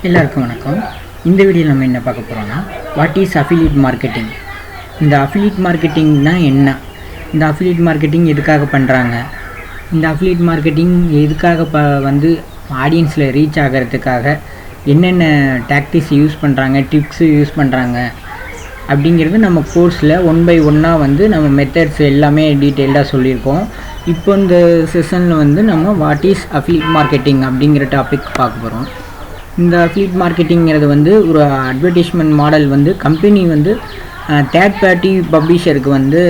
எல்லாருக்கும் வணக்கம். இந்த வீடியோ நம்ம என்ன பார்க்க போகிறோம்னா, வாட் இஸ் அஃபிலியேட் மார்க்கெட்டிங். இந்த அஃபிலியேட் மார்க்கெட்டிங்னா என்ன, இந்த அஃபிலியேட் மார்க்கெட்டிங் எதுக்காக பண்ணுறாங்க, இந்த அஃபிலியேட் மார்க்கெட்டிங் எதுக்காக வந்து ஆடியன்ஸில் ரீச் ஆகிறதுக்காக என்னென்ன டாக்டிக்ஸ் யூஸ் பண்ணுறாங்க, டிப்ஸு யூஸ் பண்ணுறாங்க அப்படிங்கிறது நம்ம கோர்ஸில் ஒன் பை ஒன்னாக வந்து நம்ம மெத்தட்ஸ் எல்லாமே டீட்டெயில்டாக சொல்லியிருக்கோம். இப்போ இந்த செஷனில் வந்து நம்ம வாட் இஸ் அஃபிலியேட் மார்க்கெட்டிங் அப்படிங்கிற டாபிக் பார்க்க போகிறோம். இந்த அஃபிலியேட் மார்க்கெட்டிங்கிறது வந்து ஒரு அட்வர்டைஸ்மெண்ட் மாடல். வந்து கம்பெனி வந்து தேர்ட் பார்ட்டி பப்ளிஷருக்கு வந்து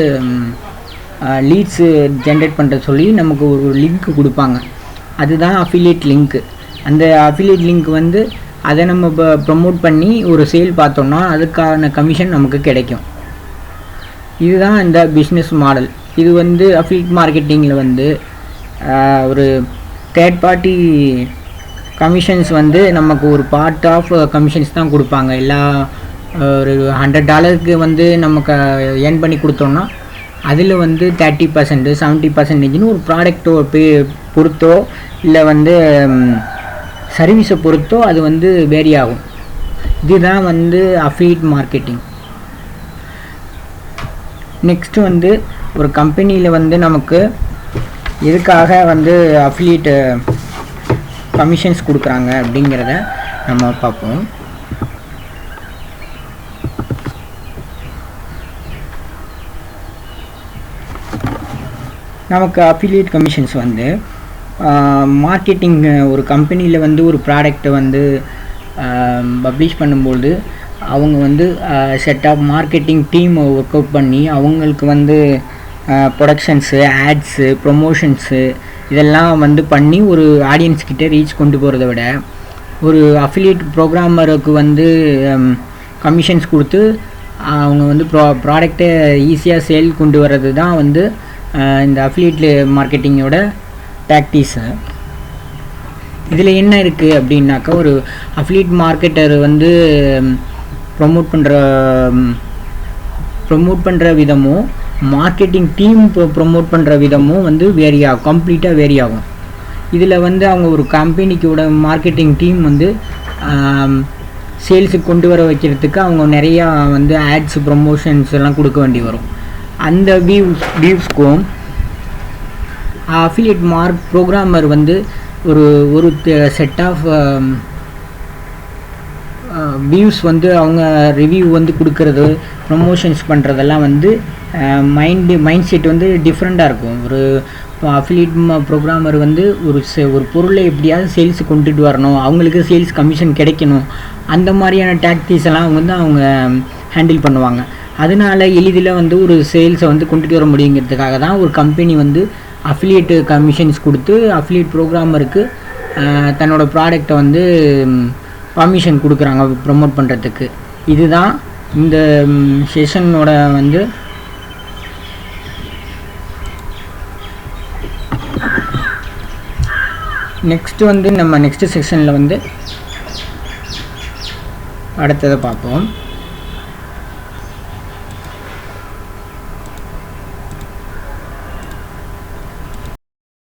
லீட்ஸு ஜென்ரேட் பண்ணுறது சொல்லி நமக்கு ஒரு லிங்க் கொடுப்பாங்க. அதுதான் அஃபிலியேட் லிங்க்கு. அந்த அஃபிலியேட் லிங்க் வந்து அதை நம்ம இப்போ ப்ரமோட் பண்ணி ஒரு சேல் பார்த்தோம்னா அதுக்கான கமிஷன் நமக்கு கிடைக்கும். இதுதான் இந்த பிஸ்னஸ் மாடல். இது வந்து அஃபிலியேட் மார்க்கெட்டிங்கில் வந்து ஒரு தேர்ட் பார்ட்டி கமிஷன்ஸ் வந்து நமக்கு ஒரு பார்ட் ஆஃப் கமிஷன்ஸ் தான் கொடுப்பாங்க. எல்லா ஒரு $100 வந்து நமக்கு ஏர்ன் பண்ணி கொடுத்தோம்னா அதில் வந்து 30%, 70% ஒரு ப்ராடக்ட்டோ பொறுத்தோ இல்லை வந்து சர்வீஸை பொறுத்தோ அது வந்து வேரி ஆகும். இதுதான் வந்து அஃபிலியேட் மார்க்கெட்டிங். நெக்ஸ்ட்டு வந்து ஒரு கம்பெனியில் வந்து நமக்கு எதுக்காக வந்து அஃபிலியேட் கமிஷன்ஸ் கொடுக்குறாங்க அப்படிங்கிறத நம்ம பார்ப்போம். நமக்கு அஃபிலியேட் கமிஷன்ஸ் வந்து மார்க்கெட்டிங், ஒரு கம்பெனியில் வந்து ஒரு ப்ராடக்டை வந்து பப்ளிஷ் பண்ணும்போது அவங்க வந்து set of marketing team work out பண்ணி அவங்களுக்கு வந்து ப்ரொடக்ஷன்ஸு, ஆட்ஸு, ப்ரொமோஷன்ஸு இதெல்லாம் வந்து பண்ணி ஒரு ஆடியன்ஸ்கிட்ட ரீச் கொண்டு போகிறத விட ஒரு அஃபிலியேட் ப்ரோக்ராமருக்கு வந்து கமிஷன்ஸ் கொடுத்து அவங்க வந்து ப்ராடக்டை ஈஸியாக சேல் கொண்டு வர்றது தான் வந்து இந்த அஃபிலியேட் மார்க்கெட்டிங்கோட டாக்டிக்ஸு. இதில் என்ன இருக்குது அப்படின்னாக்கா, ஒரு அஃபிலியேட் மார்க்கெட்டர் வந்து ப்ரொமோட் பண்ணுற விதமும் மார்க்கெட்டிங் டீம் ப்ரொமோட் பண்ணுற விதமும் வந்து வேரி ஆகும், கம்ப்ளீட்டாக வேரி ஆகும். இதில் வந்து அவங்க ஒரு கம்பெனிக்கோட மார்க்கெட்டிங் டீம் வந்து சேல்ஸுக்கு கொண்டு வர வைக்கிறதுக்கு அவங்க நிறையா வந்து ஆட்ஸ், ப்ரொமோஷன்ஸ் எல்லாம் கொடுக்க வேண்டி வரும். அந்த வியூஸ்க்கும் அஃபிலியேட் ப்ரோக்ராமர் வந்து ஒரு செட் ஆஃப் வியூஸ் வந்து அவங்க ரிவ்யூ வந்து கொடுக்கறது, ப்ரொமோஷன்ஸ் பண்ணுறதெல்லாம் வந்து மைண்ட் செட் வந்து டிஃப்ரெண்ட்டாக இருக்கும். ஒரு அஃபிலியேட் ப்ரோக்ராமர் வந்து ஒரு பொருளை எப்படியாவது சேல்ஸு கொண்டுட்டு வரணும், அவங்களுக்கு சேல்ஸ் கமிஷன் கிடைக்கணும், அந்த மாதிரியான டாக்டிக்ஸ் எல்லாம் வந்து அவங்க ஹேண்டில் பண்ணுவாங்க. அதனால எளிதில் வந்து ஒரு சேல்ஸை வந்து கொண்டுட்டு வர முடியுங்கிறதுக்காக தான் ஒரு கம்பெனி வந்து அஃபிலியேட் கமிஷன்ஸ் கொடுத்து அஃபிலியேட் ப்ரோக்ராமருக்கு தன்னோட ப்ராடக்டை வந்து பர்மிஷன் கொடுக்குறாங்க ப்ரமோட் பண்ணுறதுக்கு. இதுதான் இந்த செஷனோட வந்து நெக்ஸ்ட்டு வந்து நம்ம நெக்ஸ்ட்டு செஷனில் வந்து அடுத்ததை பார்ப்போம்.